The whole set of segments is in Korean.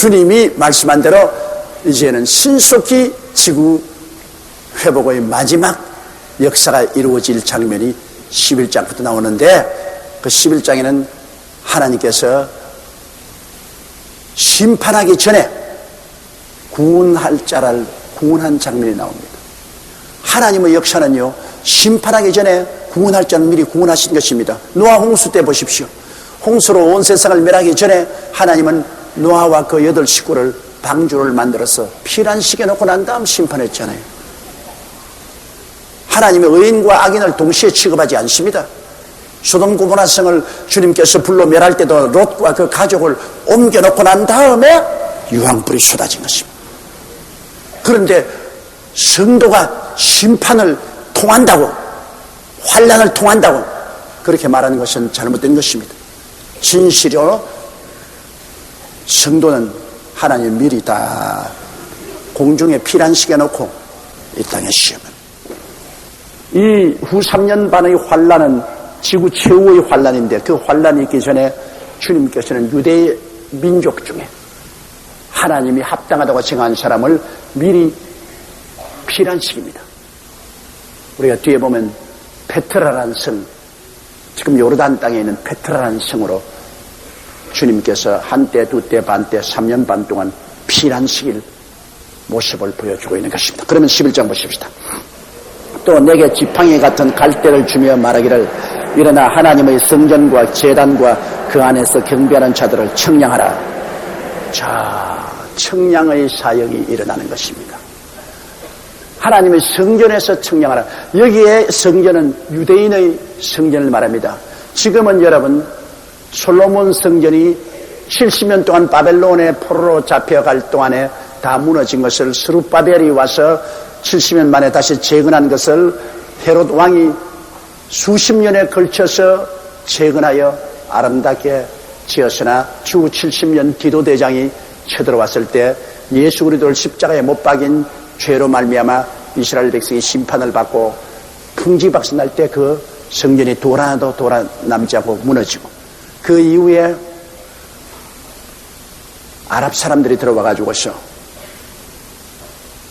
주님이 말씀한 대로 이제는 신속히 지구 회복의 마지막 역사가 이루어질 장면이 11장부터 나오는데, 그 11장에는 하나님께서 심판하기 전에 구원할 자를 구원한 장면이 나옵니다. 하나님의 역사는요, 심판하기 전에 구원할 자는 미리 구원하신 것입니다. 노아 홍수 때 보십시오. 홍수로 온 세상을 멸하기 전에 하나님은 노아와 그 8 식구를 방주를 만들어서 피란 시켜놓고 난 다음 심판했잖아요. 하나님의 의인과 악인을 동시에 취급하지 않습니다. 소돔 고모라 성을 주님께서 불로 멸할 때도 롯과 그 가족을 옮겨놓고 난 다음에 유황불이 쏟아진 것입니다. 그런데 성도가 심판을 통한다고, 환난을 통한다고 그렇게 말하는 것은 잘못된 것입니다. 진실로 성도는 하나님 미리 다 공중에 피란시켜 놓고 이 땅에 시험을, 이 후 3년 반의 환난은 지구 최후의 환난인데, 그 환난이 있기 전에 주님께서는 유대 민족 중에 하나님이 합당하다고 정한 사람을 미리 피란시킵니다. 우리가 뒤에 보면 페트라라는 성, 지금 요르단 땅에 있는 페트라라는 성으로 주님께서 한때, 두때, 반때, 3년 반 동안 피란시킬 모습을 보여주고 있는 것입니다. 그러면 11장 보십시다. 또 내게 지팡이 같은 갈대를 주며 말하기를, 일어나 하나님의 성전과 제단과 그 안에서 경배하는 자들을 청량하라. 자, 청량의 사역이 일어나는 것입니다. 하나님의 성전에서 청량하라. 여기에 성전은 유대인의 성전을 말합니다. 지금은 여러분, 솔로몬 성전이 70년 동안 바벨론의 포로로 잡혀갈 동안에 다 무너진 것을 스룹바벨이 와서 70년 만에 다시 재건한 것을 헤롯 왕이 수십 년에 걸쳐서 재건하여 아름답게 지었으나 주 70년 디도대장이 쳐들어왔을 때 예수 그리스도를 십자가에 못 박인 죄로 말미암아 이스라엘 백성이 심판을 받고 풍지박산 날 때 그 성전이 돌 하나도 남지 않고 무너지고, 그 이후에 아랍 사람들이 들어와가지고서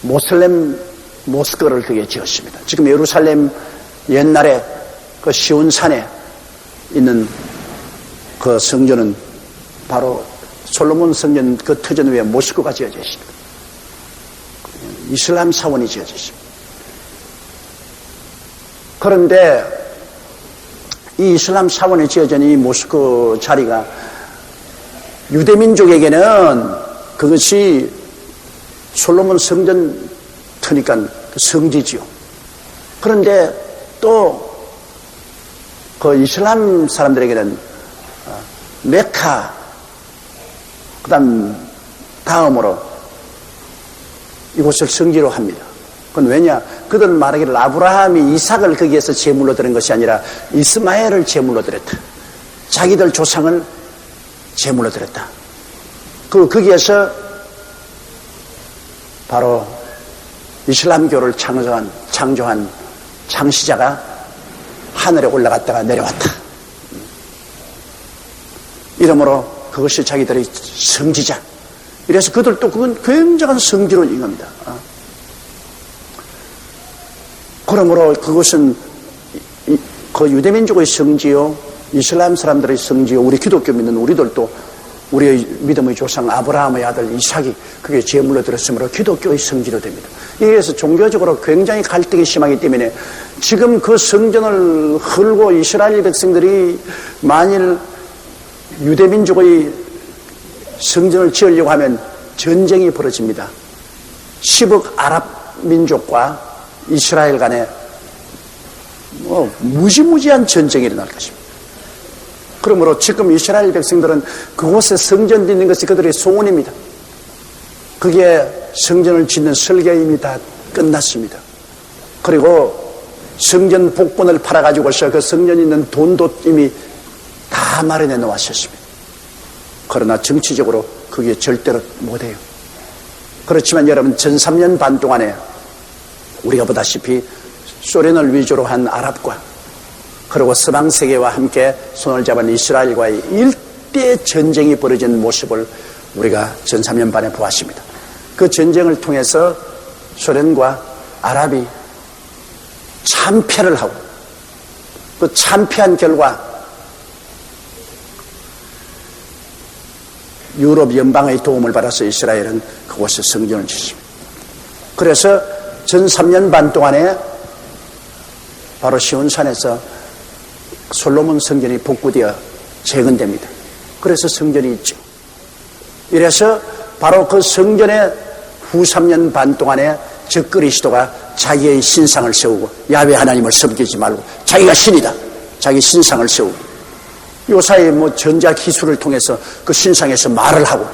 모슬렘 모스크를 그게 지었습니다. 지금 예루살렘 옛날에 그 시온산에 있는 그 성전은 바로 솔로몬 성전 그 터전 위에 모스크가 지어져 있습니다. 이슬람 사원이 지어져 있습니다. 그런데 이 이슬람 사원이 지어진 이 모스크 자리가 유대민족에게는 그것이 솔로몬 성전 터니까 성지지요. 그런데 또 그 이슬람 사람들에게는 메카, 다음으로 이곳을 성지로 합니다. 그건 왜냐? 그들 말하기를 아브라함이 이삭을 거기에서 제물로 드린 것이 아니라 이스마엘을 제물로 드렸다. 자기들 조상을 제물로 드렸다. 거기에서 바로 이슬람교를 창조한 창시자가 하늘에 올라갔다가 내려왔다. 이러므로 그것이 자기들의 성지자. 이래서 그들도 그건 굉장한 성지론인 겁니다. 그러므로 그것은 그 유대민족의 성지요, 이슬람 사람들의 성지요, 우리 기독교 믿는 우리들도 우리의 믿음의 조상 아브라함의 아들 이삭이 그게 제물로 들었으므로 기독교의 성지로 됩니다. 이래서 종교적으로 굉장히 갈등이 심하기 때문에 지금 그 성전을 헐고 이스라엘 백성들이 만일 유대민족의 성전을 지으려고 하면 전쟁이 벌어집니다. 10억 아랍 민족과 이스라엘 간에 무지무지한 전쟁이 일어날 것입니다. 그러므로 지금 이스라엘 백성들은 그곳에 성전 짓는 것이 그들의 소원입니다. 그게 성전을 짓는 설계 이미 다 끝났습니다. 그리고 성전 복권을 팔아가지고서 그 성전 있는 돈도 이미 다 마련해 놓았었습니다. 그러나 정치적으로 그게 절대로 못해요. 그렇지만 여러분, 전 3년 반 동안에 우리가 보다시피 소련을 위주로 한 아랍과 그리고 서방 세계와 함께 손을 잡은 이스라엘과의 일대 전쟁이 벌어진 모습을 우리가 전 3년 반에 보았습니다. 그 전쟁을 통해서 소련과 아랍이 참패를 하고 그 참패한 결과 유럽 연방의 도움을 받아서 이스라엘은 그곳에 성전을 짓습니다. 그래서 전 3년 반 동안에 바로 시온산에서 솔로몬 성전이 복구되어 재건됩니다. 그래서 성전이 있죠. 이래서 바로 그 성전의 후 3년 반 동안에 적그리스도가 자기의 신상을 세우고 야훼 하나님을 섬기지 말고 자기가 신이다. 자기 신상을 세우고 요사이 전자기술을 통해서 그 신상에서 말을 하고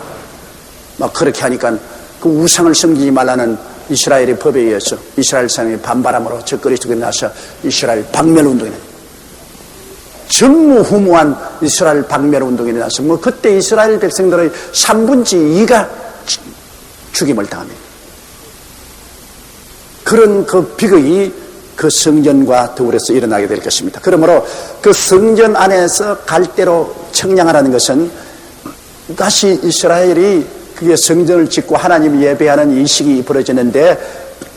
막 그렇게 하니까 그 우상을 섬기지 말라는 이스라엘의 법에 의해서 이스라엘 사람이 반발함으로 적그리스도가 나서 이스라엘 박멸운동이 나서 전무후무한 이스라엘 박멸운동이 나서 그때 이스라엘 백성들의 3분의 2가 죽임을 당합니다. 그런 그 비극이 그 성전과 더불어서 일어나게 될 것입니다. 그러므로 그 성전 안에서 갈대로 청량하라는 것은 다시 이스라엘이 그게 성전을 짓고 하나님 예배하는 이식이 벌어졌는데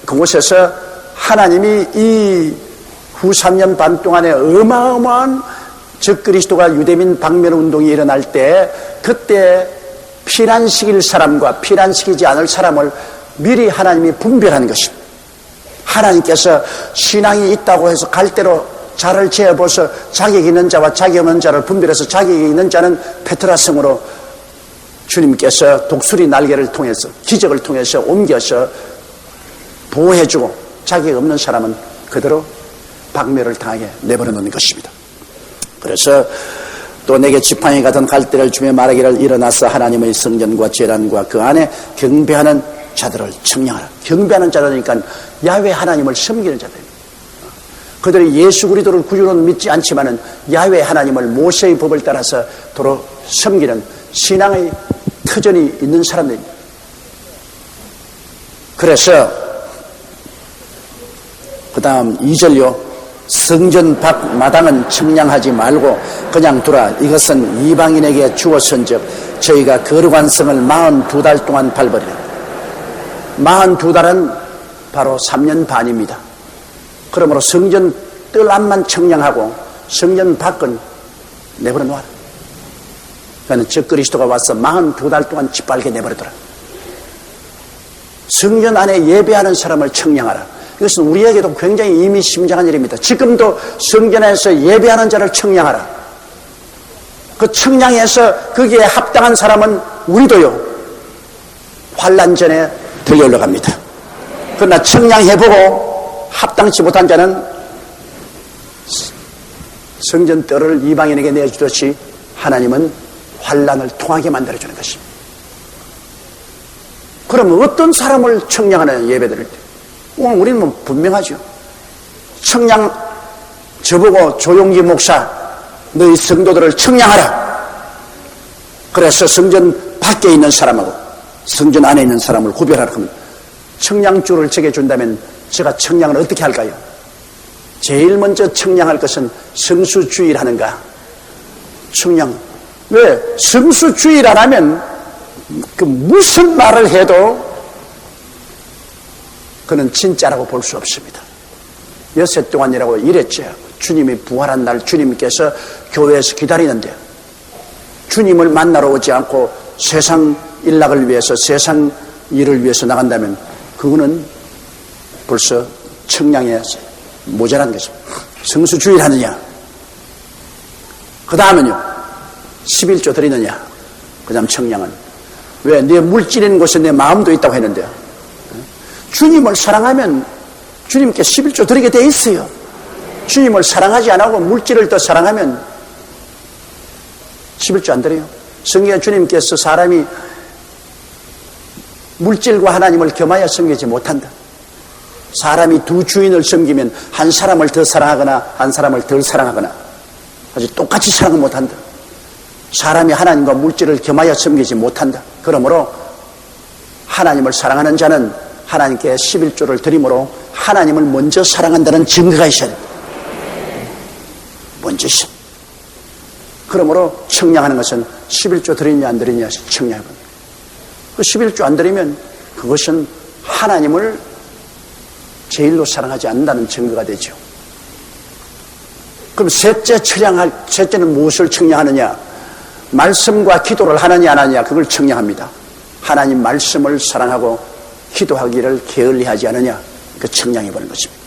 그곳에서 하나님이 이 후 3년 반 동안에 어마어마한 적그리스도가 유대민 박멸운동이 일어날 때 그때 피란시킬 사람과 피란시키지 않을 사람을 미리 하나님이 분별하는 것입니다. 하나님께서 신앙이 있다고 해서 갈대로 자를 재어보서 자격이 있는 자와 자격 없는 자를 분별해서 자격이 있는 자는 페트라성으로 주님께서 독수리 날개를 통해서 기적을 통해서 옮겨서 보호해주고 자격 없는 사람은 그대로 박멸을 당하게 내버려 놓는 것입니다. 그래서 또 내게 지팡이 같은 갈대를 주며 말하기를 일어나서 하나님의 성전과 제단과 그 안에 경배하는 자들을 청량하라. 경배하는 자들이니까 야훼 하나님을 섬기는 자들입니다. 그들이 예수 그리스도를 구주로는 믿지 않지만은 야훼 하나님을 모세의 법을 따라서 도로 섬기는 신앙의 터전이 있는 사람들입니다. 그래서 그 다음 2절요. 성전 밖 마당은 청량하지 말고 그냥 두라. 이것은 이방인에게 주었은즉 저희가 거룩한 성을 42달 동안 밟으리라. 42달은 바로 3년 반입니다. 그러므로 성전 뜰 앞만 청량하고 성전 밖은 내버려 놓아라. 그러니까 적그리스도가 와서 42달 동안 짓밟게 내버리더라. 성전 안에 예배하는 사람을 청량하라. 이것은 우리에게도 굉장히 의미심장한 일입니다. 지금도 성전에서 예배하는 자를 청량하라. 그 청량해서 거기에 합당한 사람은 우리도요. 환난 전에 들려올려 갑니다. 그러나 청량해보고 합당치 못한 자는 성전 뜰을 이방인에게 내주듯이 하나님은 환난을 통하게 만들어주는 것입니다. 그럼 어떤 사람을 청량하는 예배드릴 때? 오늘 우리는 분명하죠. 청량, 저보고 조용기 목사, 너희 성도들을 청량하라. 그래서 성전 밖에 있는 사람하고 성전 안에 있는 사람을 구별하라 하면 청량줄을 제게 준다면 제가 청량을 어떻게 할까요? 제일 먼저 청량할 것은 성수주의라는가? 청량. 왜? 성수주의를 안 하면 그 무슨 말을 해도 그는 진짜라고 볼 수 없습니다. 엿새 동안이라고 이랬죠. 주님이 부활한 날 주님께서 교회에서 기다리는데 주님을 만나러 오지 않고 세상 일락을 위해서 세상 일을 위해서 나간다면 그거는 벌써 청량에 모자란 것입니다. 성수주의를 하느냐, 그 다음은요 11조 드리느냐, 그 다음 청량은 왜? 내 물질 있는 곳에 내 마음도 있다고 했는데요. 주님을 사랑하면 주님께 11조 드리게 돼 있어요. 주님을 사랑하지 않고 물질을 더 사랑하면 11조 안 드려요. 성경에 주님께서 사람이 물질과 하나님을 겸하여 섬기지 못한다. 사람이 두 주인을 섬기면 한 사람을 더 사랑하거나 한 사람을 덜 사랑하거나 아주 똑같이 사랑을 못한다. 사람이 하나님과 물질을 겸하여 섬기지 못한다. 그러므로 하나님을 사랑하는 자는 하나님께 11조를 드림으로 하나님을 먼저 사랑한다는 증거가 있어야 됩니다. 먼저 있어. 그러므로 청량하는 것은 11조 드리냐 안 드리냐 청량해 봅니다. 그 11조 안 드리면 그것은 하나님을 제일로 사랑하지 않는다는 증거가 되죠. 그럼 셋째는 무엇을 청량하느냐? 말씀과 기도를 하느냐 안 하느냐, 그걸 청량합니다. 하나님 말씀을 사랑하고 기도하기를 게을리하지 않느냐, 그 청량해버린 것입니다.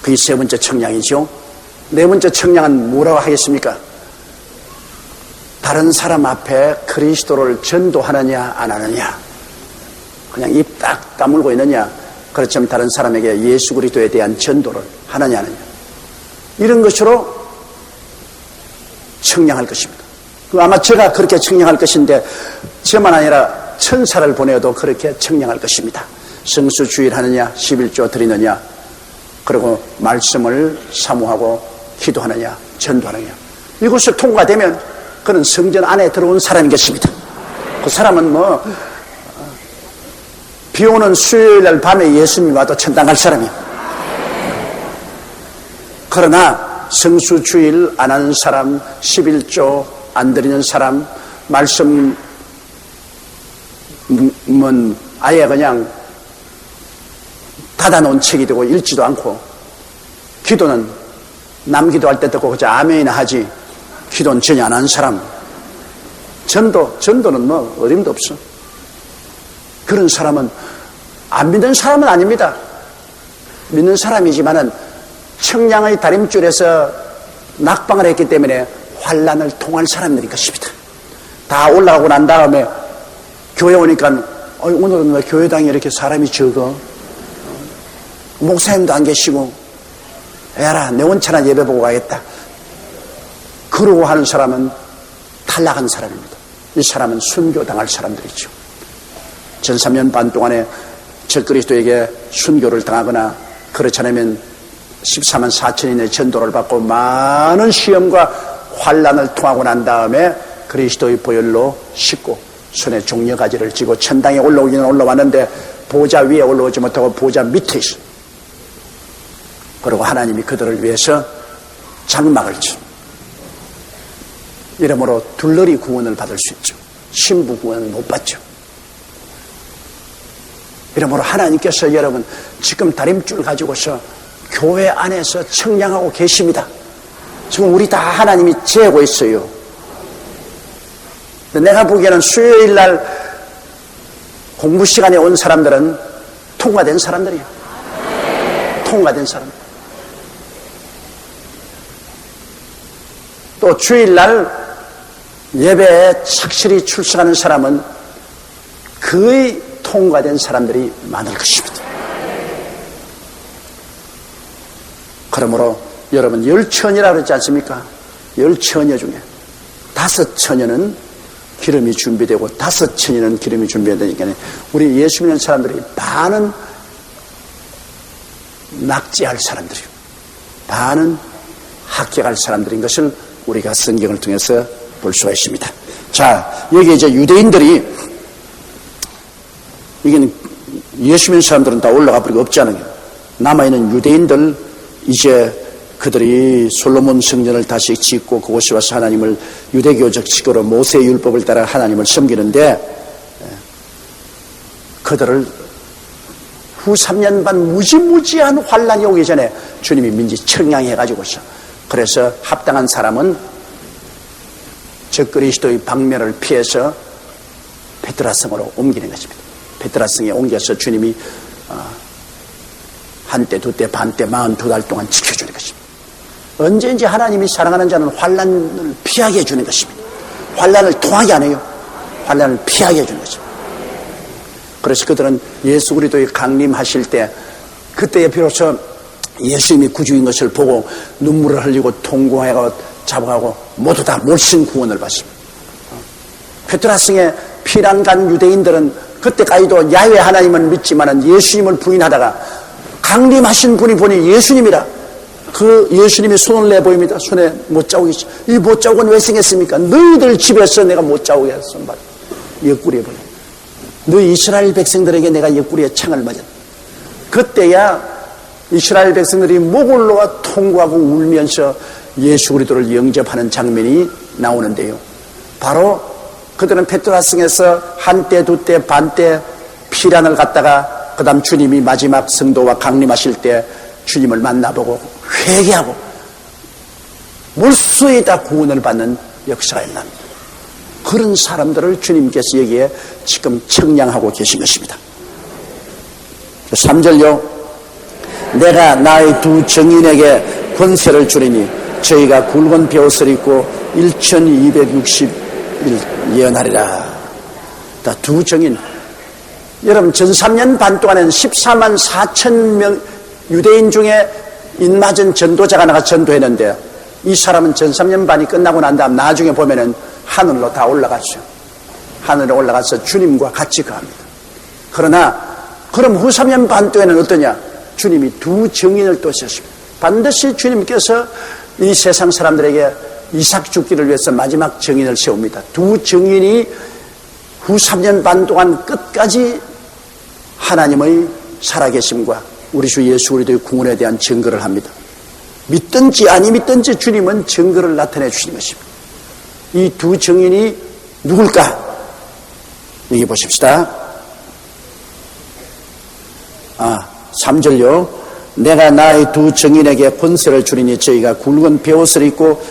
그게 세 번째 청량이죠. 네 번째 청량은 뭐라고 하겠습니까? 다른 사람 앞에 그리스도를 전도하느냐 안 하느냐, 그냥 입 딱 다물고 있느냐, 그렇지만 다른 사람에게 예수 그리스도에 대한 전도를 하느냐 안 하느냐, 이런 것으로 청량할 것입니다. 아마 제가 그렇게 청량할 것인데, 저만 아니라 천사를 보내어도 그렇게 청량할 것입니다. 성수주일 하느냐, 11조 드리느냐, 그리고 말씀을 사모하고 기도하느냐, 전도하느냐, 이것을 통과되면 그는 성전 안에 들어온 사람이겠습니다. 그 사람은 비 오는 수요일날 밤에 예수님이 와도 천당 갈 사람이에요. 그러나 성수주일 안 하는 사람, 11조 안 드리는 사람, 말씀은 아예 그냥 닫아놓은 책이 되고 읽지도 않고, 기도는 남 기도할 때 듣고 그저 아멘이나 하지 기도는 전혀 안 하는 사람, 전도는 어림도 없어. 그런 사람은 안 믿는 사람은 아닙니다. 믿는 사람이지만은 청량의 다림줄에서 낙방을 했기 때문에 환난을 통할 사람들인 것입니다. 다 올라가고 난 다음에 교회 오니까 오늘은 왜 교회당에 이렇게 사람이 적어? 목사님도 안 계시고, 에라 내 원천한 예배 보고 가겠다, 그러고 하는 사람은 탈락한 사람입니다. 이 사람은 순교당할 사람들이죠. 전 3년 반 동안에 적그리스도에게 순교를 당하거나 그렇지 않으면 14만 4천인의 전도를 받고 많은 시험과 환난을 통하고 난 다음에 그리스도의 보혈로 씻고 손에 종려가지를 쥐고 천당에 올라오기는 올라왔는데 보좌 위에 올라오지 못하고 보좌 밑에 있어. 그리고 하나님이 그들을 위해서 장막을 쳐. 이러므로 둘러리 구원을 받을 수 있죠. 신부 구원은 못 받죠. 이러므로 하나님께서 여러분 지금 다림줄 가지고서 교회 안에서 청량하고 계십니다. 지금 우리 다 하나님이 재고 있어요. 내가 보기에는 수요일 날 공부 시간에 온 사람들은 통과된 사람들이야. 통과된 사람. 또 주일 날 예배에 착실히 출석하는 사람은 거의 통과된 사람들이 많을 것입니다. 그러므로 여러분 열처녀라고 그러지 않습니까? 열처녀 중에 5처녀는 기름이 준비되고 5처녀는 기름이 준비되니까 우리 예수 믿는 사람들이 반은 낙제할 사람들이요, 반은 합격할 사람들인 것을 우리가 성경을 통해서 볼 수가 있습니다. 자, 여기 이제 유대인들이, 이게 예수 믿는 사람들은 다 올라가 버리고 없지 않아요. 남아있는 유대인들, 이제 그들이 솔로몬 성전을 다시 짓고 그곳에 와서 하나님을 유대교적 식으로 모세의 율법을 따라 하나님을 섬기는데, 그들을 후 3년 반 무지무지한 환란이 오기 전에 주님이 민지 청량해가지고서, 그래서 합당한 사람은 적그리스도의 방면을 피해서 베드라성으로 옮기는 것입니다. 베드라성에 옮겨서 주님이 한때, 두때, 반때, 42달 동안 지켜주는 것입니다. 언제인지 하나님이 사랑하는 자는 환란을 피하게 해주는 것입니다. 환란을 통하게 안 해요. 환란을 피하게 해주는 것입니다. 그래서 그들은 예수 그리스도의 강림하실 때, 그때에 비로소 예수님이 구주인 것을 보고 눈물을 흘리고 통곡하고 잡아가고 모두 다 몰신 구원을 받습니다. 베드라성에 피난 간 유대인들은 그때까지도 야훼 하나님을 믿지만은 예수님을 부인하다가 강림하신 분이 보니 예수님이라, 그 예수님이 손을 내보입니다. 손에 못자국이 있어. 이 못자국은 왜 생겼습니까? 너희들 집에서 내가 못자국에 손발 옆구리에 보내. 너희 이스라엘 백성들에게 내가 옆구리에 창을 맞았다. 그때야 이스라엘 백성들이 목을 놓아 통곡하고 울면서 예수 그리스도를 영접하는 장면이 나오는데요. 바로 그들은 페트라성에서 한때, 두때, 반때 피란을 갖다가 그 다음 주님이 마지막 성도와 강림하실 때 주님을 만나보고 회개하고 몰수에 다 구원을 받는 역사가 일어납니다. 그런 사람들을 주님께서 여기에 지금 청량하고 계신 것입니다. 3절요. 내가 나의 두 정인에게 권세를 주리니 저희가 굵은 베옷을 입고 1260일 예언하리라. 두 정인. 여러분 전 3년 반 동안에는 14만 4천 명 유대인 중에 인맞은 전도자가 나가 전도했는데 이 사람은 전 3년 반이 끝나고 난 다음 나중에 보면은 하늘로 다 올라갔죠. 하늘에 올라가서 주님과 같이 거합니다. 그러나 그럼 후 3년 반 동에는 어떠냐? 주님이 두 정인을 또 세십니다. 반드시 주님께서 이 세상 사람들에게 이삭 죽기를 위해서 마지막 정인을 세웁니다. 두 정인이 후 3년 반 동안 끝까지 하나님의 살아계심과 우리 주 예수 그리스도의 구원에 대한 증거를 합니다. 믿든지 아니 믿든지 주님은 증거를 나타내 주시는 것입니다. 이 두 정인이 누굴까? 여기 보십시다. 3절요. 내가 나의 두 정인에게 권세를 주리니 저희가 굵은 베옷을 입고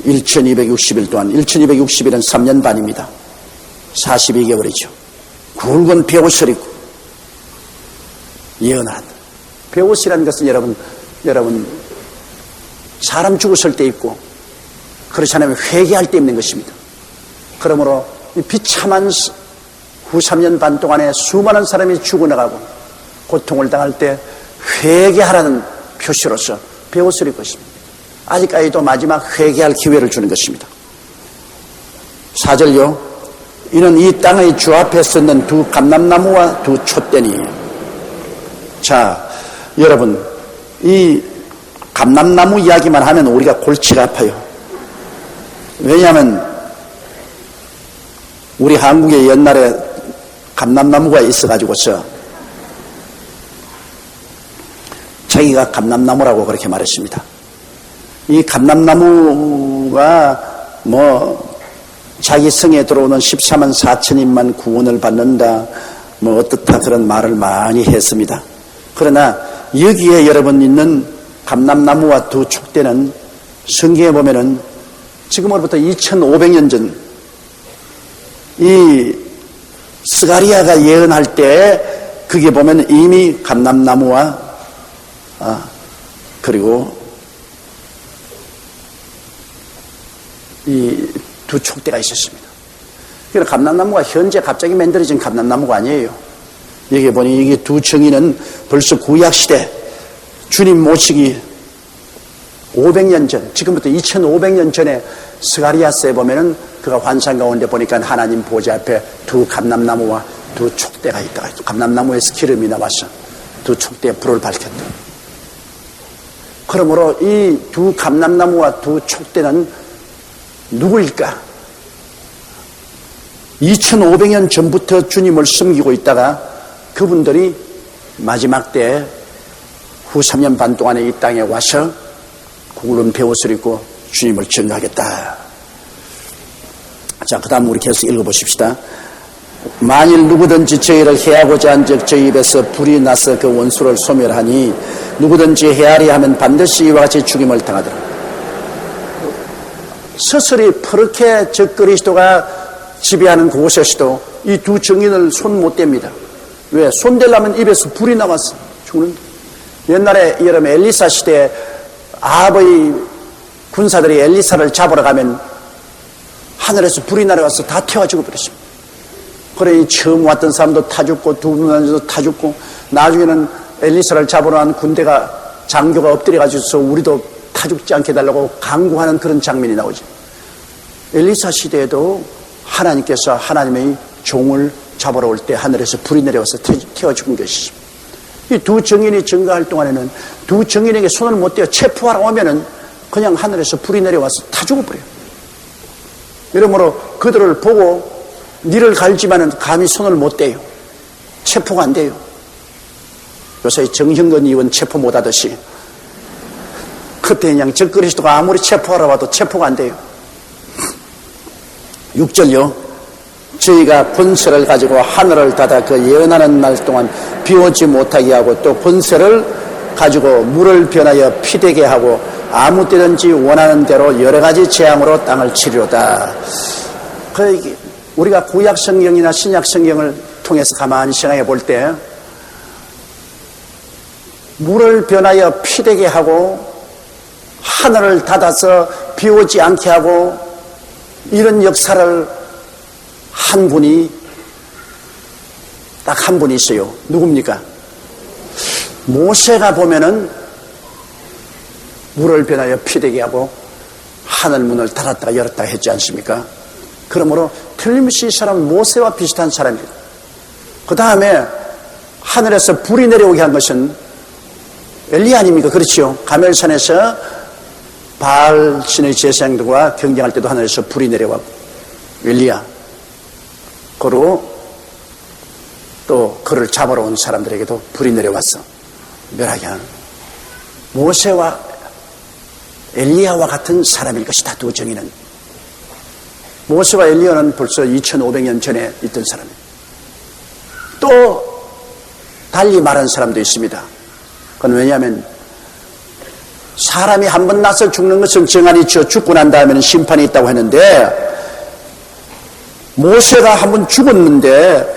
1260일 동안 1260일은 3년 반입니다. 42개월이죠. 굵은 베옷을 입고 예언한다. 베옷이라는 것은 여러분 사람 죽었을 때 입고 그렇지 않으면 회개할 때 입는 것입니다. 그러므로 이 비참한 후 3년 반 동안에 수많은 사람이 죽어나가고 고통을 당할 때 회개하라는 표시로서 베옷을 입고 있습니다. 아직까지도 마지막 회개할 기회를 주는 것입니다. 4절요. 이는 이 땅의 주 앞에 섰는 두 감람나무와 두 촛대니. 자, 여러분 이 감람나무 이야기만 하면 우리가 골치가 아파요. 왜냐하면 우리 한국에 옛날에 감람나무가 있어가지고서 자기가 감람나무라고 그렇게 말했습니다. 이 감람나무가 자기 성에 들어오는 14만 4천인만 구원을 받는다 어떻다 그런 말을 많이 했습니다. 그러나 여기에 여러분 있는 감람나무와 두 촉대는 성경에 보면은 지금으로부터 2500년 전 이 스가리아가 예언할 때 그게 보면 이미 감람나무와 그리고 이 두 촉대가 있었습니다. 그러니까 감람나무가 현재 갑자기 만들어진 감람나무가 아니에요. 여기 보니 이게 두 정인은 벌써 구약시대 주님 모시기 500년 전, 지금부터 2500년 전에 스가리아서에 보면은 그가 환상 가운데 보니까 하나님 보좌 앞에 두 감람나무와 두 촉대가 있다가 감람나무에서 기름이 나와서 두 촉대에 불을 밝혔다. 그러므로 이 두 감람나무와 두 촉대는 누구일까? 2500년 전부터 주님을 섬기고 있다가 그분들이 마지막 때 후 3년 반 동안에 이 땅에 와서 굵은 베옷을 입고 주님을 증거하겠다. 자, 그 다음 우리 계속 읽어보십시다. 만일 누구든지 저희를 해하고자 한즉 저희 입에서 불이 나서 그 원수를 소멸하니 누구든지 해하리 하면 반드시 이와 같이 죽임을 당하더라. 스스리 퍼렇게 저 그리스도가 지배하는 그곳에서도 이 두 정인을 손 못 댑니다. 왜? 손 대려면 입에서 불이 나왔어. 죽는. 옛날에 여러분 엘리사 시대에 아합의 군사들이 엘리사를 잡으러 가면 하늘에서 불이 날아가서 다 태워 죽어버렸습니다. 그러니 처음 왔던 사람도 타 죽고 두 번째도 타 죽고 나중에는 엘리사를 잡으러 간 군대가 장교가 엎드려가지고 우리도 타 죽지 않게 해달라고 강구하는 그런 장면이 나오죠. 엘리사 시대에도 하나님께서 하나님의 종을 잡으러 올 때 하늘에서 불이 내려와서 태워 죽은 것이죠. 이 두 정인이 증거할 동안에는 두 정인에게 손을 못 대어 체포하러 오면은 그냥 하늘에서 불이 내려와서 다 죽어버려요. 이러므로 그들을 보고 니를 갈지만은 감히 손을 못 대요. 체포가 안 돼요. 요새 정형근 의원 체포 못 하듯이 그때 그냥 저 그리스도가 아무리 체포하러 와도 체포가 안 돼요. 6절요. 저희가 권세를 가지고 하늘을 닫아 그 예언하는 날 동안 비 오지 못하게 하고 또 권세를 가지고 물을 변하여 피되게 하고 아무 때든지 원하는 대로 여러 가지 재앙으로 땅을 치리로다. 우리가 구약 성경이나 신약 성경을 통해서 가만히 생각해 볼 때 물을 변하여 피되게 하고 하늘을 닫아서 비 오지 않게 하고 이런 역사를 한 분이 딱 한 분이 있어요. 누굽니까? 모세가 보면은 물을 변하여 피되게 하고 하늘 문을 닫았다가 열었다가 했지 않습니까? 그러므로 틀림없이 이 사람은 모세와 비슷한 사람입니다. 그 다음에 하늘에서 불이 내려오게 한 것은 엘리야 아닙니까? 그렇지요. 가멜산에서 바알 신의 제사장들과 경쟁할 때도 하늘에서 불이 내려왔고 엘리야. 그리고 또 그를 잡으러 온 사람들에게도 불이 내려왔어. 멸하게 하는. 모세와 엘리야와 같은 사람일 것이다. 두 정의는. 모세와 엘리야는 벌써 2500년 전에 있던 사람이에요. 또 달리 말하는 사람도 있습니다. 그건 왜냐하면 사람이 한 번 나서 죽는 것은 정한이 있죠. 죽고 난 다음에는 심판이 있다고 했는데 모세가 한 번 죽었는데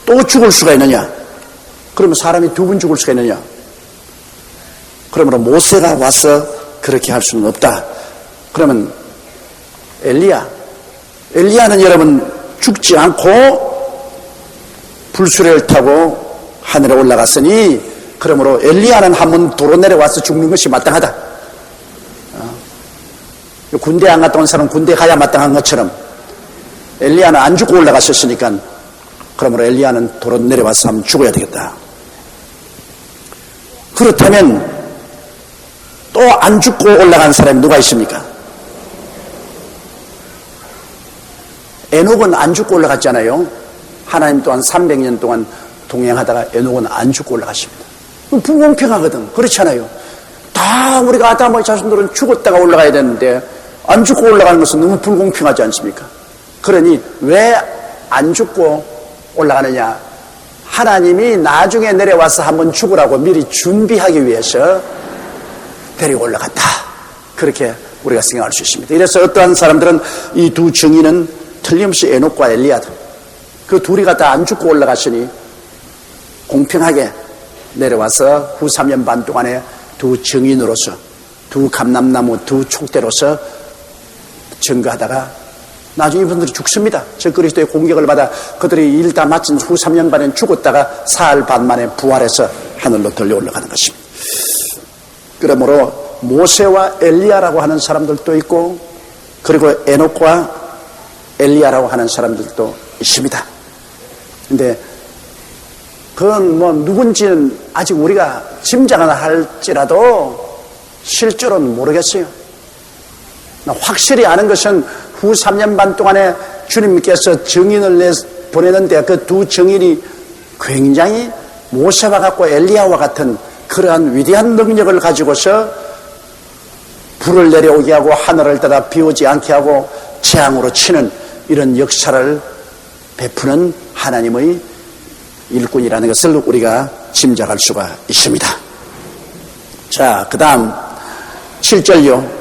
또 죽을 수가 있느냐? 그러면 사람이 두 번 죽을 수가 있느냐? 그러므로 모세가 와서 그렇게 할 수는 없다. 그러면 엘리야는 여러분 죽지 않고 불수레를 타고 하늘에 올라갔으니 그러므로 엘리야는 한 번 도로 내려와서 죽는 것이 마땅하다. 군대 안 갔다 온 사람은 군대 가야 마땅한 것처럼 엘리야는 안 죽고 올라갔었으니까 그러므로 엘리야는 도로 내려와서 한번 죽어야 되겠다. 그렇다면 또 안 죽고 올라간 사람이 누가 있습니까? 에녹은 안 죽고 올라갔잖아요. 하나님 또한 300년 동안 동행하다가 에녹은 안 죽고 올라갔습니다. 불공평하거든. 그렇잖아요. 다 우리가 아담의 자손들은 죽었다가 올라가야 되는데 안 죽고 올라가는 것은 너무 불공평하지 않습니까? 그러니 왜 안 죽고 올라가느냐? 하나님이 나중에 내려와서 한번 죽으라고 미리 준비하기 위해서 데리고 올라갔다. 그렇게 우리가 생각할 수 있습니다. 이래서 어떠한 사람들은 이 두 증인은 틀림없이 에녹과 엘리야다. 그 둘이 다 안 죽고 올라갔으니 공평하게 내려와서 후 3년 반 동안에 두 증인으로서 두 감람나무 두 촉대로서 증거하다가 나중에 이분들이 죽습니다. 저 그리스도의 공격을 받아 그들이 일 다 마친 후 3년 반엔 죽었다가 사흘 반 만에 부활해서 하늘로 들려 올라가는 것입니다. 그러므로 모세와 엘리야라고 하는 사람들도 있고 그리고 에녹과 엘리야라고 하는 사람들도 있습니다. 근데 그건 뭐 누군지는 아직 우리가 짐작은 할지라도 실제로는 모르겠어요. 확실히 아는 것은 후 3년 반 동안에 주님께서 증인을 보내는데 그 두 증인이 굉장히 모세와 같고 엘리야와 같은 그러한 위대한 능력을 가지고서 불을 내려오게 하고 하늘을 닫아 비오지 않게 하고 재앙으로 치는 이런 역사를 베푸는 하나님의 일꾼이라는 것을 우리가 짐작할 수가 있습니다. 자, 그 다음 7절요.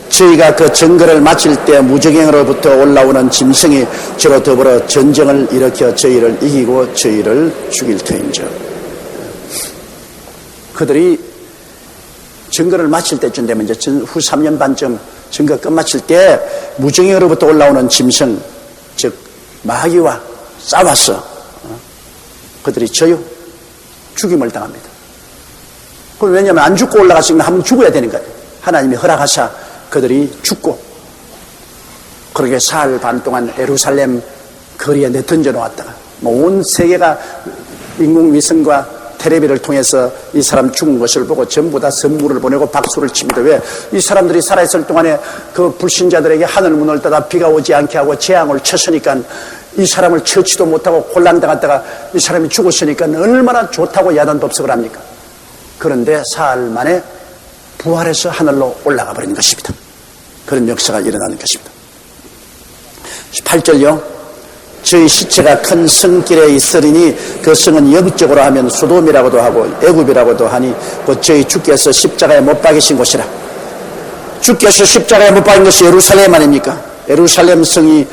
저희가 그 전거를 마칠 때 무적행으로부터 올라오는 짐승이 저로 더불어 전쟁을 일으켜 저희를 이기고 저희를 죽일 터인즉. 그들이 전거를 마칠 때쯤 되면 이제 후 3년 반쯤 전거 끝마칠 때 무적행으로부터 올라오는 짐승, 즉 마귀와 싸워서 그들이 져요. 죽임을 당합니다. 그건 왜냐하면 안 죽고 올라갔으니까 한번 죽어야 되는 거예요. 하나님이 허락하사 그들이 죽고 그렇게 사흘 반 동안 예루살렘 거리에 내던져 놓았다가 온 세계가 인공위성과 텔레비를 통해서 이 사람 죽은 것을 보고 전부 다 선물을 보내고 박수를 칩니다. 왜? 이 사람들이 살아있을 동안에 그 불신자들에게 하늘 문을 닫아 비가 오지 않게 하고 재앙을 쳤으니까 이 사람을 처치도 못하고 곤란당했다가 이 사람이 죽었으니까 얼마나 좋다고 야단 법석을 합니까? 그런데 사흘 만에 부활해서 하늘로 올라가 버리는 것입니다. 그런 역사가 일어나는 것입니다. 8절요. 저희 시체가 큰 성길에 있으리니 그 성은 영적으로 하면 소돔이라고도 하고 애굽이라고도 하니 곧 저희 주께서 십자가에 못 박이신 곳이라. 주께서 십자가에 못 박인 것이 예루살렘 아닙니까? 예루살렘 성이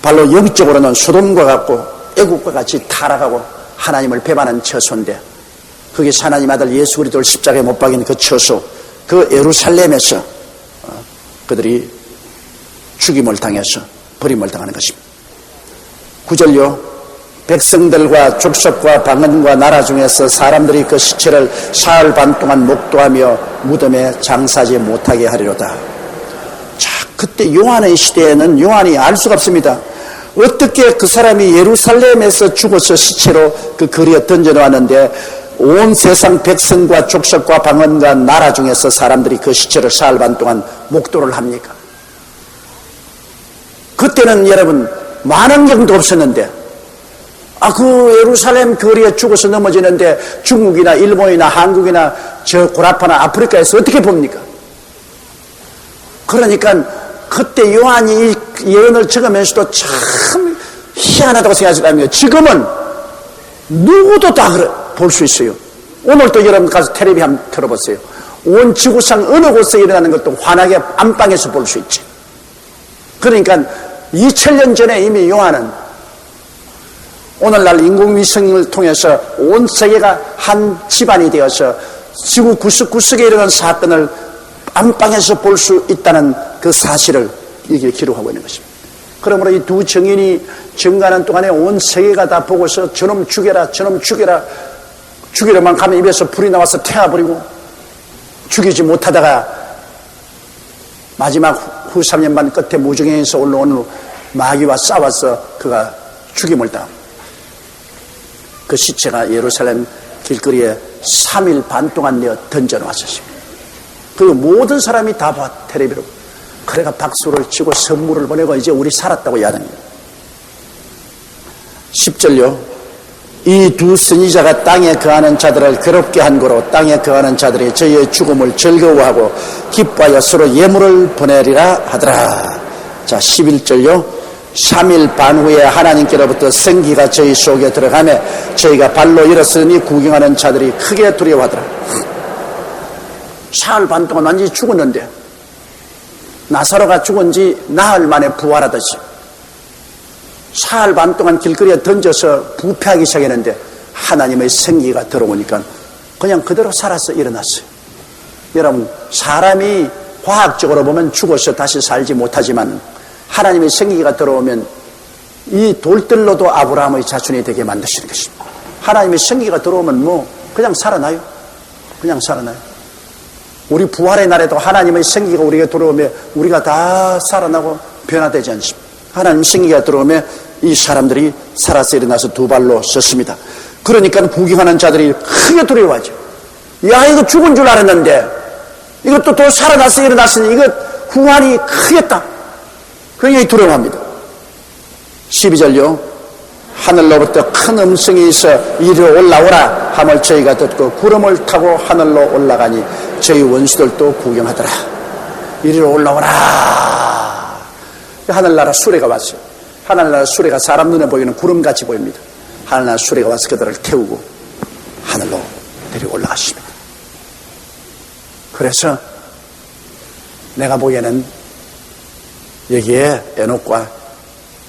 바로 영적으로는 소돔과 같고 애국과 같이 타락하고 하나님을 배반한 처소인데, 거기서 하나님 아들 예수 그리스도를 십자가에 못 박인 그 처소, 그 예루살렘에서 그들이 죽임을 당해서 버림을 당하는 것입니다. 9절요. 백성들과 족속과 방언과 나라 중에서 사람들이 그 시체를 사흘 반 동안 목도하며 무덤에 장사하지 못하게 하리로다. 자, 그때 요한의 시대에는 요한이 알 수가 없습니다. 어떻게 그 사람이 예루살렘에서 죽어서 시체로 그 거리에 던져놓았는데 온 세상 백성과 족속과 방언과 나라 중에서 사람들이 그 시체를 사흘 반 동안 목도를 합니까? 그때는 여러분 만원경도 없었는데, 그 예루살렘 거리에 죽어서 넘어지는데 중국이나 일본이나 한국이나 저 고라파나 아프리카에서 어떻게 봅니까? 그러니까 그때 요한이 예언을 적으면서도 참 희한하다고 생각합니다. 지금은 누구도 다 볼 수 있어요. 오늘도 여러분 가서 텔레비 한번 틀어보세요. 온 지구상 어느 곳에 일어나는 것도 환하게 안방에서 볼 수 있지. 그러니까 2000년 전에 이미 요한은 오늘날 인공위성을 통해서 온 세계가 한 집안이 되어서 지구 구석구석에 일어난 사건을 안방에서 볼 수 있다는 그 사실을 이게 기록하고 있는 것입니다. 그러므로 이 두 증인이 증거하는 동안에 온 세계가 다 보고서 저놈 죽여라, 저놈 죽여라, 죽이려만 가면 입에서 불이 나와서 태워버리고, 죽이지 못하다가 마지막 후 3년 반 끝에 무중행에서 올라오는 마귀와 싸워서 그가 죽임을 당합니다. 그 시체가 예루살렘 길거리에 3일 반 동안 내어 던져놓았습니다. 그리고 모든 사람이 다 봐, 텔레비로. 그래가 박수를 치고 선물을 보내고 이제 우리 살았다고 이야기합니다. 10절요. 이 두 선지자가 땅에 거하는 자들을 괴롭게 한 거로 땅에 거하는 자들이 저희의 죽음을 즐거워하고 기뻐하여 서로 예물을 보내리라 하더라. 자, 11절요. 3일 반 후에 하나님께로부터 생기가 저희 속에 들어가며 저희가 발로 일어서니 구경하는 자들이 크게 두려워하더라. 사흘 반 동안 완전히 죽었는데 나사로가 죽은 지 나흘 만에 부활하듯이 사흘 반 동안 길거리에 던져서 부패하기 시작했는데 하나님의 생기가 들어오니까 그냥 그대로 살아서 일어났어요. 여러분, 사람이 과학적으로 보면 죽어서 다시 살지 못하지만 하나님의 생기가 들어오면 이 돌들로도 아브라함의 자손이 되게 만드시는 것입니다. 하나님의 생기가 들어오면 뭐 그냥 살아나요. 그냥 살아나요. 우리 부활의 날에도 하나님의 생기가 우리에게 들어오면 우리가 다 살아나고 변화되지 않습니다. 하나님 생기가 들어오면 이 사람들이 살아서 일어나서 두 발로 섰습니다. 그러니까 구경하는 자들이 크게 두려워하죠. 야, 이거 죽은 줄 알았는데 이것도 또 살아나서 일어났으니 이거 후환이 크겠다. 굉장히 두려워합니다. 12절요. 하늘로부터 큰 음성이 있어 이리로 올라오라 함을 저희가 듣고 구름을 타고 하늘로 올라가니 저희 원수들도 구경하더라. 이리로 올라오라. 하늘나라 수레가 왔어요. 하늘나라 수레가 사람 눈에 보이는 구름같이 보입니다. 하늘나라 수레가 와서 그들을 태우고 하늘로 데리고 올라갔습니다. 그래서 내가 보기에는 여기에 에녹과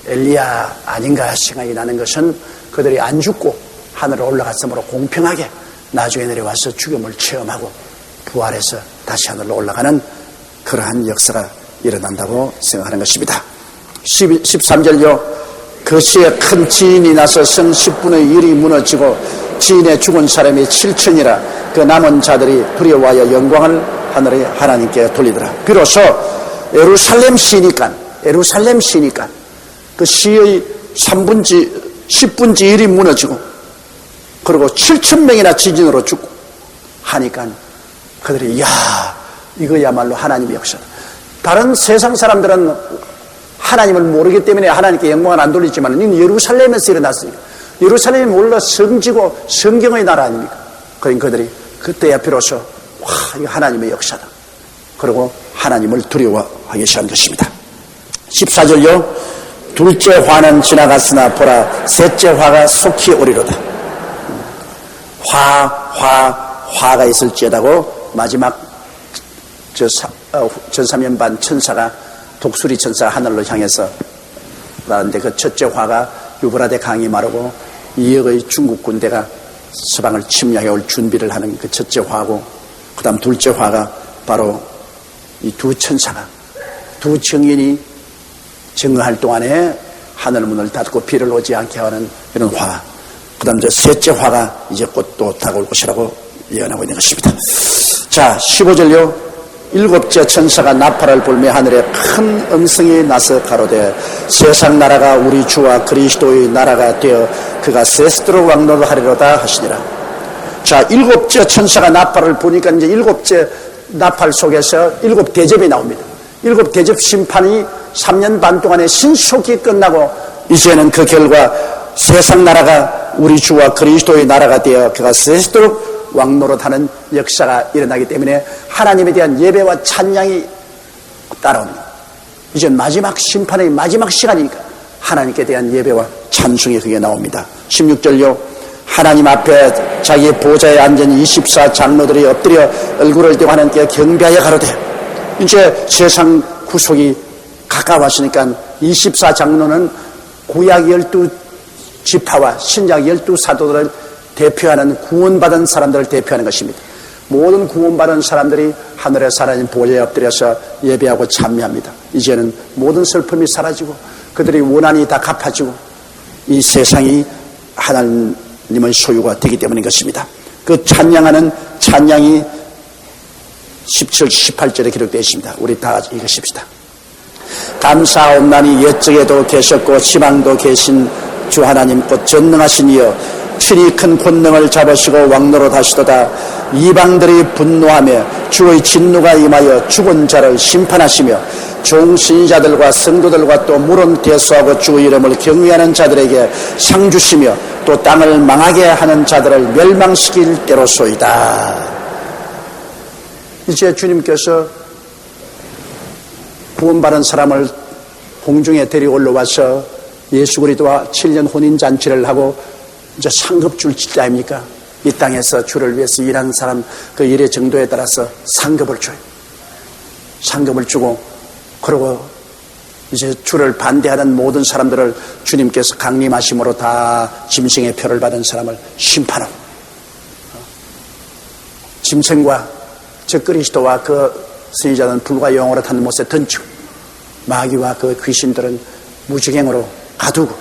엘리야 아닌가 생각이 나는 것은 그들이 안 죽고 하늘로 올라갔으므로 공평하게 나중에 내려와서 죽음을 체험하고 부활해서 다시 하늘로 올라가는 그러한 역사가 일어난다고 생각하는 것입니다. 13절요. 그 시에 큰 지진이 나서 성 10분의 1이 무너지고 지진에 죽은 사람이 7천이라 그 남은 자들이 두려워하여 영광을 하늘의 하나님께 돌리더라. 비로소 예루살렘 시니까 그 시의 10분지 1이 무너지고 그리고 7,000명이나 지진으로 죽고 하니까 그들이 야, 이거야말로 하나님의 역사다. 다른 세상 사람들은 하나님을 모르기 때문에 하나님께 영광을 안 돌리지만 이는 예루살렘에서 일어났으니까. 예루살렘이 원래 성지고 성경의 나라 아닙니까? 그러니까 그들이 그때야 비로소 와, 이거 하나님의 역사다. 그리고 하나님을 두려워하기 시작한 것입니다. 14절요. 둘째 화는 지나갔으나 보라 셋째 화가 속히 오리로다. 화가 있을지어다고 마지막 전사면반 천사가 독수리 천사가 하늘로 향해서 나는데 그 첫째 화가 유브라데 강이 마르고 2억의 중국 군대가 서방을 침략해 올 준비를 하는 그 첫째 화고, 그 다음 둘째 화가 바로 이 두 천사가, 두 증인이 증거할 동안에 하늘문을 닫고 비를 오지 않게 하는 이런 화. 그 다음 셋째 화가 이제 곧 또 다가올 것이라고 예언하고 있는 것입니다. 자, 15절요. 일곱째 천사가 나팔을 불며 하늘에 큰 음성이 나서 가로되 세상 나라가 우리 주와 그리스도의 나라가 되어 그가 세스도로 왕노를 하리로다 하시니라. 자, 일곱째 천사가 나팔을 부니까 이제 일곱째 나팔 속에서 일곱 대접이 나옵니다. 일곱 대접 심판이 3년 반 동안에 신속히 끝나고 이제는 그 결과 세상 나라가 우리 주와 그리스도의 나라가 되어 그가 세스도록 왕노릇하는 역사가 일어나기 때문에 하나님에 대한 예배와 찬양이 따라옵니다. 이제 마지막 심판의 마지막 시간이니까 하나님께 대한 예배와 찬송이 그게 나옵니다. 16절요. 하나님 앞에 자기의 보좌에 앉은 24 장로들이 엎드려 얼굴을 대고 하나님께 경배하여 가로되, 이제 세상 구속이 가까워지니까 24 장로는 구약 12지파와 신약 12사도들을 대표하는 구원받은 사람들을 대표하는 것입니다. 모든 구원받은 사람들이 하늘에서 하나님 보좌에 엎드려서 예배하고 찬미합니다. 이제는 모든 슬픔이 사라지고 그들의 원한이 다 갚아지고 이 세상이 하나님의 소유가 되기 때문인 것입니다. 그 찬양하는 찬양이 17, 18절에 기록되어 있습니다. 우리 다 읽으십시다. 감사옵나니 옛적에도 계셨고 지망도 계신 주 하나님 곧 전능하신 이여 친히 큰 권능을 잡으시고 왕노릇 하시도다. 이방들이 분노하며 주의 진노가 임하여 죽은 자를 심판하시며 종신자들과 성도들과 또 물은 대수하고 주의 이름을 경외하는 자들에게 상 주시며 또 땅을 망하게 하는 자들을 멸망시킬 때로소이다. 이제 주님께서 구원받은 사람을 공중에 데리고 올라와서 예수 그리스도와 7년 혼인잔치를 하고 이제 상급 줄 때 아닙니까? 이 땅에서 주를 위해서 일하는 사람 그 일의 정도에 따라서 상급을 줘요. 상급을 주고, 그리고 이제 주를 반대하는 모든 사람들을 주님께서 강림하심으로 다 짐승의 표를 받은 사람을 심판하고, 짐승과 즉 그리스도와 그 선지자는 불과 영으로 타는 못에 던지고, 마귀와 그 귀신들은 무지갱으로 가두고,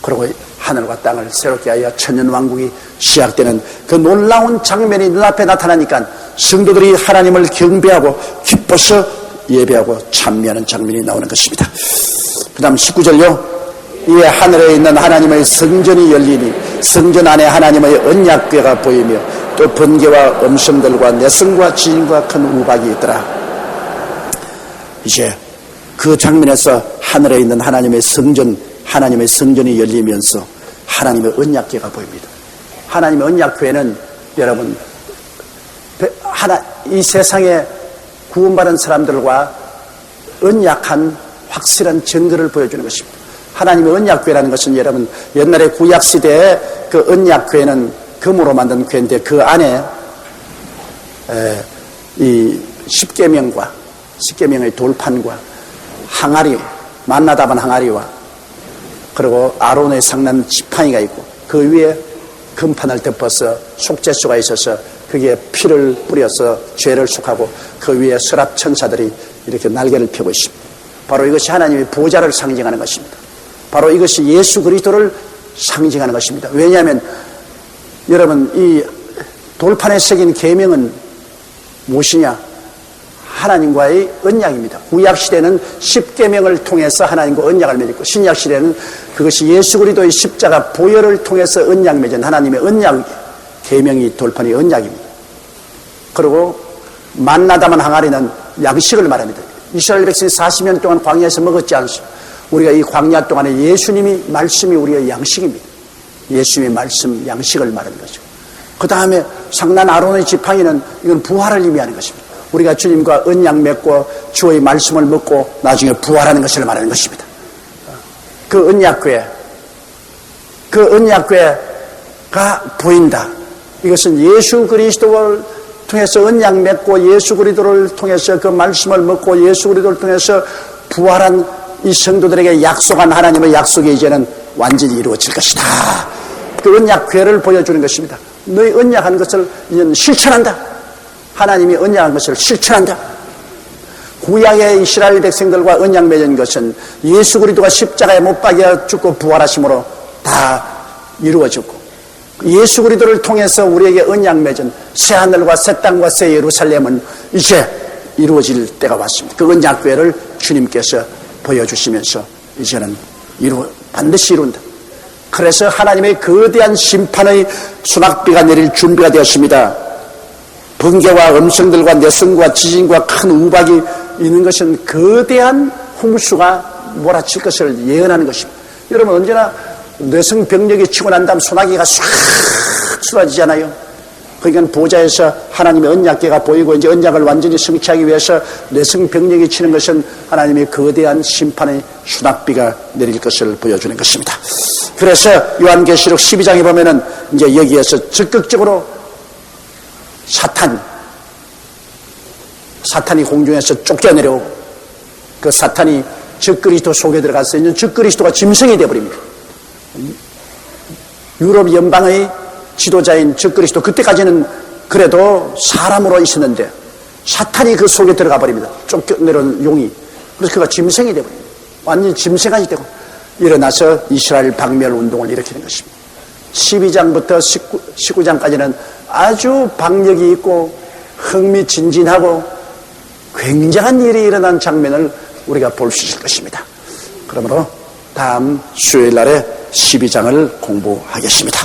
그리고 하늘과 땅을 새롭게 하여 천년왕국이 시작되는 그 놀라운 장면이 눈앞에 나타나니까 성도들이 하나님을 경배하고 기뻐서 예배하고 찬미하는 장면이 나오는 것입니다. 그 다음 19절요. 이에 하늘에 있는 하나님의 성전이 열리니 성전 안에 하나님의 언약궤가 보이며 또 번개와 음성들과 내성과 지진과 큰 우박이 있더라. 이제 그 장면에서 하늘에 있는 하나님의 성전이 열리면서 하나님의 언약궤가 보입니다. 하나님의 언약궤는 여러분 이 세상에 구원받은 사람들과 언약한 확실한 증거를 보여주는 것입니다. 하나님의 언약궤라는 것은 여러분 옛날에 구약시대에 그 언약궤는 금으로 만든 궤인데 그 안에 이 십계명의 돌판과 항아리, 만나 담은 항아리와 그리고 아론의 상난 지팡이가 있고 그 위에 금판을 덮어서 속죄소가 있어서 거기에 피를 뿌려서 죄를 속하고 그 위에 서랍 천사들이 이렇게 날개를 펴고 있습니다. 바로 이것이 하나님의 보좌를 상징하는 것입니다. 바로 이것이 예수 그리스도를 상징하는 것입니다. 왜냐하면 여러분 이 돌판에 새긴 계명은 무엇이냐? 하나님과의 언약입니다. 구약시대는 십계명을 통해서 하나님과 언약을 맺었고 신약시대는 그것이 예수 그리스도의 십자가 보혈을 통해서 언약 맺은 하나님의 언약 계명이 돌판의 언약입니다. 그리고 만나 담은 항아리는 양식을 말합니다. 이스라엘 백성이 40년 동안 광야에서 먹었지 않습니까? 우리가 이 광야 동안에 예수님이 말씀이 우리의 양식입니다. 예수님의 말씀 양식을 말하는 것이고 그 다음에 상난 아론의 지팡이는 이건 부활을 의미하는 것입니다. 우리가 주님과 언약 맺고 주의 말씀을 먹고 나중에 부활하는 것을 말하는 것입니다. 그 언약궤가 보인다. 이것은 예수 그리스도를 통해서 언약 맺고 예수 그리스도를 통해서 그 말씀을 먹고 예수 그리스도를 통해서 부활한 이 성도들에게 약속한 하나님의 약속이 이제는 완전히 이루어질 것이다. 그 언약궤를 보여주는 것입니다. 너희 언약한 것을 이제는 실천한다. 하나님이 언약한 것을 실천한다. 구약의 이스라엘 백성들과 언약 맺은 것은 예수 그리스도가 십자가에 못 박여 죽고 부활하심으로 다 이루어졌고, 예수 그리스도를 통해서 우리에게 언약 맺은 새 하늘과 새 땅과 새 예루살렘은 이제 이루어질 때가 왔습니다. 그 언약궤를 주님께서 보여주시면서 이제는 반드시 이룬다. 그래서 하나님의 거대한 심판의 수낙비가 내릴 준비가 되었습니다. 번개와 음성들과 내성과 지진과 큰 우박이 있는 것은 거대한 홍수가 몰아칠 것을 예언하는 것입니다. 여러분, 언제나 내성 병력이 치고 난 다음 소나기가 싹 쏟아지잖아요. 그러니까 보좌에서 하나님의 언약궤가 보이고 이제 언약을 완전히 성취하기 위해서 내성 병력이 치는 것은 하나님의 거대한 심판의 수낙비가 내릴 것을 보여주는 것입니다. 그래서 요한계시록 12장에 보면은 이제 여기에서 적극적으로 사탄이 공중에서 쫓겨내려오고, 그 사탄이 적그리스도 속에 들어가서 이제 적그리스도가 짐승이 되어버립니다. 유럽 연방의 지도자인 적그리스도, 그때까지는 그래도 사람으로 있었는데 사탄이 그 속에 들어가 버립니다. 쫓겨내려온 용이. 그래서 그가 짐승이 되어버립니다. 완전히 짐승이 되고 일어나서 이스라엘 박멸 운동을 일으키는 것입니다. 12장부터 19장까지는 아주 박력이 있고 흥미진진하고 굉장한 일이 일어난 장면을 우리가 볼 수 있을 것입니다. 그러므로 다음 수요일 날에 12장을 공부하겠습니다.